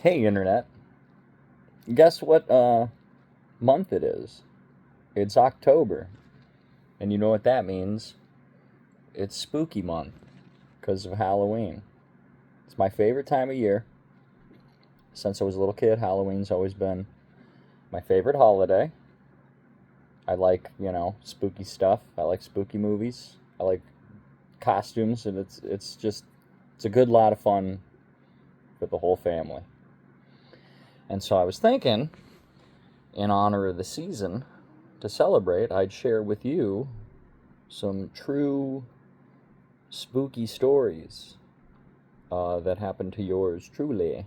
Hey, Internet. Guess what month it is? It's October. And you know what that means? It's spooky month because of Halloween. It's my favorite time of year. Since I was a little kid, Halloween's always been my favorite holiday. I like, spooky stuff. I like spooky movies. I like costumes, and it's a good lot of fun for the whole family. And so I was thinking, in honor of the season, to celebrate, I'd share with you some true spooky stories that happened to yours truly.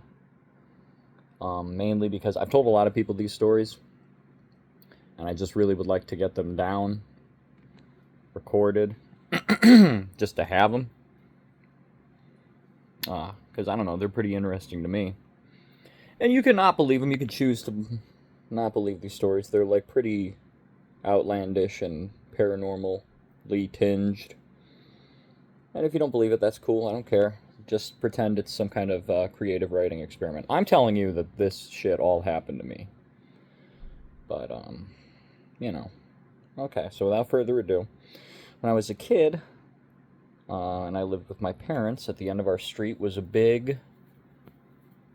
Mainly because I've told a lot of people these stories, and I just really would like to get them down, recorded, just to have them. Because I don't know, they're pretty interesting to me. And you can not believe them, you can choose to not believe these stories. They're like pretty outlandish and paranormally tinged. And if you don't believe it, that's cool. I don't care. Just pretend it's some kind of creative writing experiment. I'm telling you that this shit all happened to me. But, Okay, so without further ado, when I was a kid, and I lived with my parents, at the end of our street was a big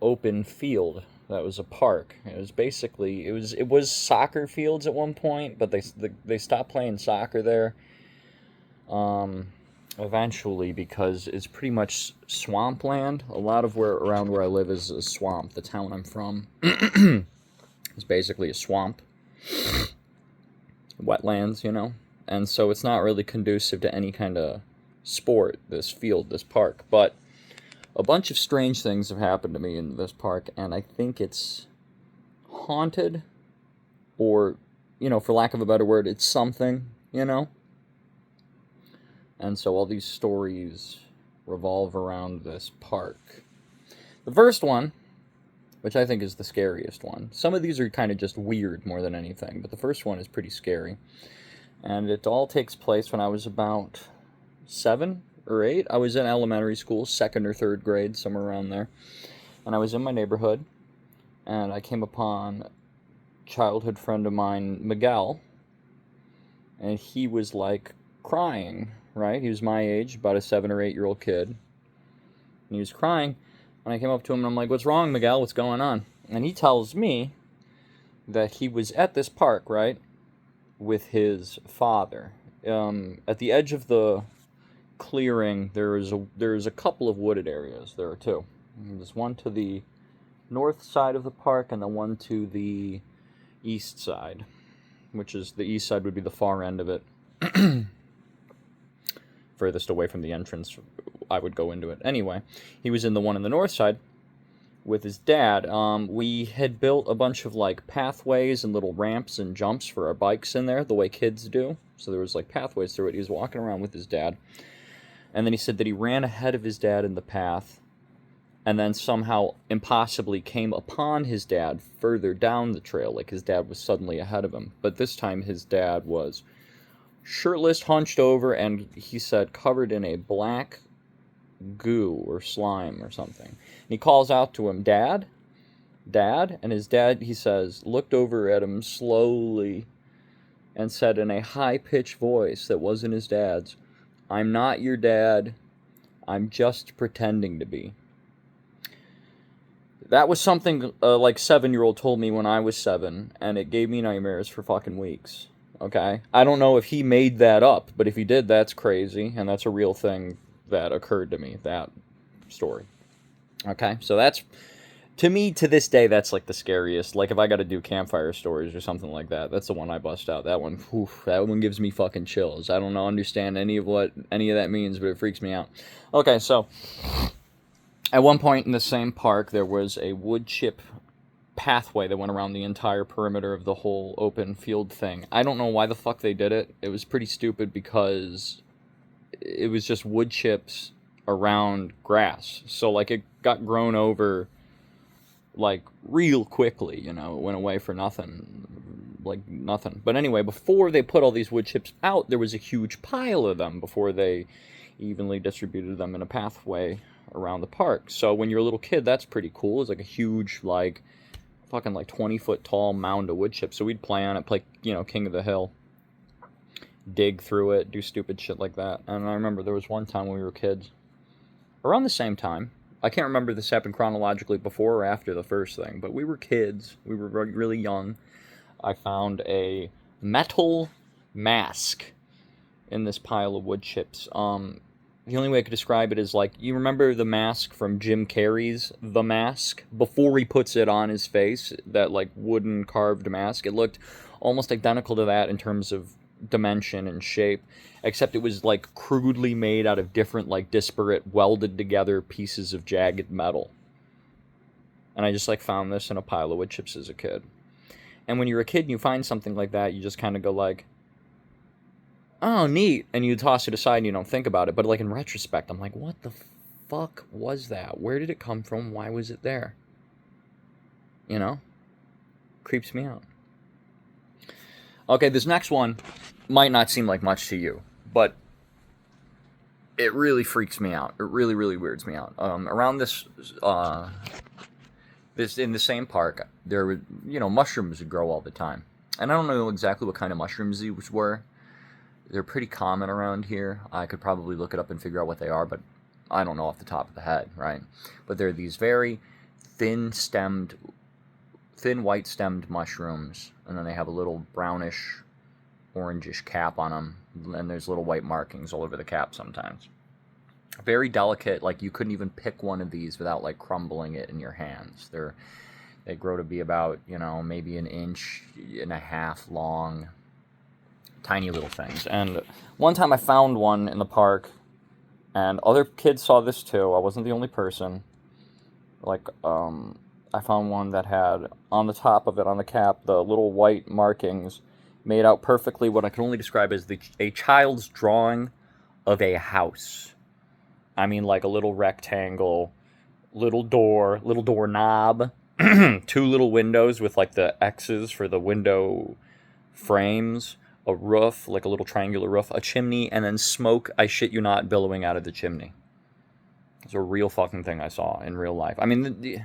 open field that was a park. It was basically it was soccer fields at one point, but they stopped playing soccer there eventually because it's pretty much swampland. A lot of around where I live is a swamp. The town I'm from is basically a swamp, wetlands, and so it's not really conducive to any kind of sport, this field, this park. But a bunch of strange things have happened to me in this park, and I think it's haunted, or, for lack of a better word, it's something. And so all these stories revolve around this park. The first one, which I think is the scariest one. Some of these are kind of just weird more than anything, but the first one is pretty scary. And it all takes place when I was about 7 or 8. I was in elementary school, 2nd or 3rd grade, somewhere around there. And I was in my neighborhood, and I came upon a childhood friend of mine, Miguel, and he was like crying, right? He was my age, about a 7 or 8-year-old kid. And he was crying, and I came up to him and I'm like, "What's wrong, Miguel? What's going on?" And he tells me that he was at this park, right, with his father. At the edge of the clearing, there's a couple of wooded areas. There are two. There's one to the north side of the park and then one to the east side, which is the east side would be the far end of it. Furthest away from the entrance I would go into it. Anyway, he was in the one on the north side with his dad. We had built a bunch of like pathways and little ramps and jumps for our bikes in there, the way kids do. So there was like pathways through it. He was walking around with his dad. And then he said that he ran ahead of his dad in the path and then somehow impossibly came upon his dad further down the trail, like his dad was suddenly ahead of him. But this time his dad was shirtless, hunched over, and he said covered in a black goo or slime or something. And he calls out to him, "Dad? Dad?" And his dad, he says, looked over at him slowly and said in a high-pitched voice that wasn't his dad's, "I'm not your dad. I'm just pretending to be." That was something like 7-year-old told me when I was 7, and it gave me nightmares for fucking weeks. Okay? I don't know if he made that up, but if he did, that's crazy, and that's a real thing that occurred to me, that story. Okay? So that's, to me, to this day, that's like the scariest. Like if I got to do campfire stories or something like that, that's the one I bust out. That one gives me fucking chills. I don't understand any of what any of that means, but it freaks me out. Okay, so at one point in the same park, there was a wood chip pathway that went around the entire perimeter of the whole open field thing. I don't know why the fuck they did it. It was pretty stupid because it was just wood chips around grass. So like it got grown over like real quickly, it went away for nothing, like nothing. But anyway, before they put all these wood chips out, there was a huge pile of them before they evenly distributed them in a pathway around the park. So when you're a little kid, that's pretty cool. It's like a huge, like, fucking like 20-foot tall mound of wood chips. So we'd play on it, play, King of the Hill, dig through it, do stupid shit like that. And I remember there was one time when we were kids, around the same time. I can't remember if this happened chronologically before or after the first thing, but we were kids. We were really young. I found a metal mask in this pile of wood chips. The only way I could describe it is like, you remember the mask from Jim Carrey's The Mask? Before he puts it on his face, that like wooden carved mask, it looked almost identical to that in terms of dimension and shape, except it was like crudely made out of different, like, disparate, welded together pieces of jagged metal. And I just like found this in a pile of wood chips as a kid. And when you're a kid and you find something like that, you just kind of go like, oh, neat, and you toss it aside and you don't think about it. But like in retrospect, I'm like, what the fuck was that? Where did it come from? Why was it there? Creeps me out. Okay, this next one might not seem like much to you, but it really freaks me out. It really, really weirds me out. Around this in the same park, there were, mushrooms would grow all the time. And I don't know exactly what kind of mushrooms these were. They're pretty common around here. I could probably look it up and figure out what they are, but I don't know off the top of the head, right? But they're these very thin white-stemmed mushrooms, and then they have a little brownish, orangish cap on them, and there's little white markings all over the cap sometimes. Very delicate, like you couldn't even pick one of these without like crumbling it in your hands. They grow to be about, maybe 1.5 inches long, tiny little things. And one time I found one in the park, and other kids saw this too. I wasn't the only person. Like, I found one that had, on the top of it, on the cap, the little white markings made out perfectly what I can only describe as a child's drawing of a house. I mean, like a little rectangle, little doorknob, 2 little windows with like the X's for the window frames, a roof, like a little triangular roof, a chimney, and then smoke, I shit you not, billowing out of the chimney. It's a real fucking thing I saw in real life. I mean,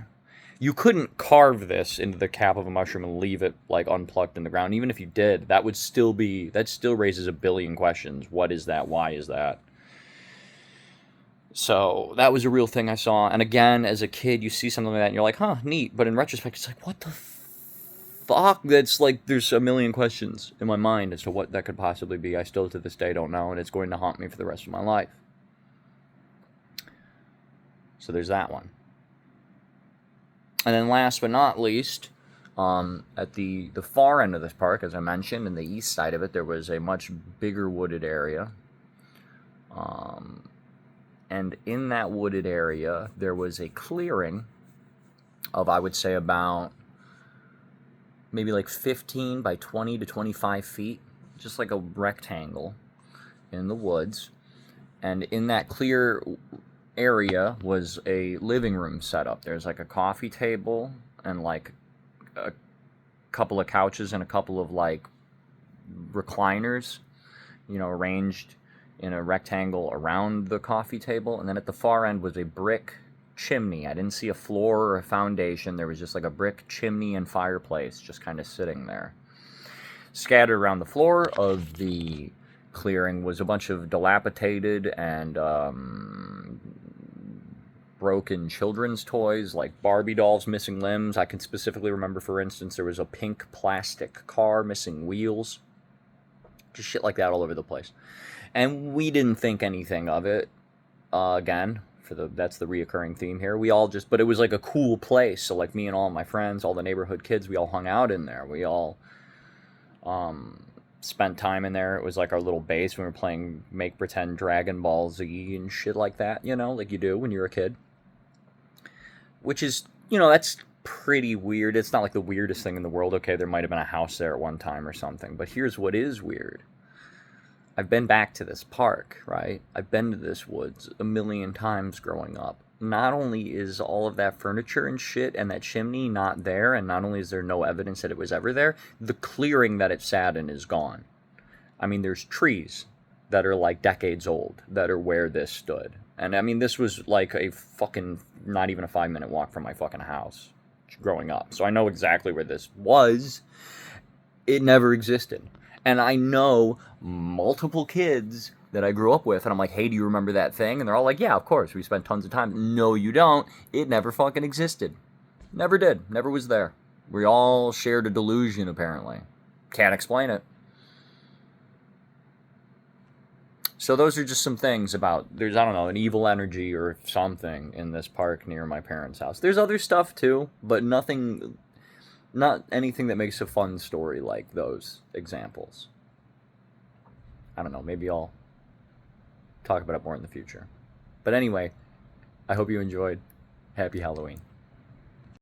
you couldn't carve this into the cap of a mushroom and leave it like unplugged in the ground. Even if you did, that still raises a billion questions. What is that? Why is that? So that was a real thing I saw. And again, as a kid, you see something like that and you're like, huh, neat. But in retrospect, it's like, what the fuck? That's like, there's a million questions in my mind as to what that could possibly be. I still to this day don't know, and it's going to haunt me for the rest of my life. So there's that one. And then last but not least, at the far end of this park, as I mentioned, in the east side of it, there was a much bigger wooded area. And in that wooded area, there was a clearing of, I would say, about maybe like 15 by 20 to 25 feet, just like a rectangle in the woods. And in that clear area was a living room set up. There's like a coffee table and like a couple of couches and a couple of like recliners, arranged in a rectangle around the coffee table. And then at the far end was a brick chimney. I didn't see a floor or a foundation. There was just like a brick chimney and fireplace just kind of sitting there. Scattered around the floor of the clearing was a bunch of dilapidated and broken children's toys, like Barbie dolls missing limbs. I can specifically remember, for instance, there was a pink plastic car missing wheels. Just shit like that all over the place. And we didn't think anything of it. Again, that's the reoccurring theme here. But it was like a cool place. So like me and all my friends, all the neighborhood kids, we all hung out in there. We all spent time in there. It was like our little base. We were playing make pretend Dragon Ball Z and shit like that, like you do when you're a kid. Which is, that's pretty weird. It's not like the weirdest thing in the world. Okay, there might have been a house there at one time or something. But here's what is weird. I've been back to this park, right? I've been to this woods a million times growing up. Not only is all of that furniture and shit and that chimney not there, and not only is there no evidence that it was ever there, the clearing that it sat in is gone. I mean, there's trees that are like decades old that are where this stood. And I mean, this was like a fucking, not even a 5-minute walk from my fucking house growing up. So I know exactly where this was. It never existed. And I know multiple kids that I grew up with, and I'm like, hey, do you remember that thing? And they're all like, yeah, of course, we spent tons of time. No, you don't. It never fucking existed. Never did. Never was there. We all shared a delusion, apparently. Can't explain it. So those are just some things about, there's, I don't know, an evil energy or something in this park near my parents' house. There's other stuff too, but nothing, not anything that makes a fun story like those examples. I don't know, maybe I'll talk about it more in the future. But anyway, I hope you enjoyed. Happy Halloween.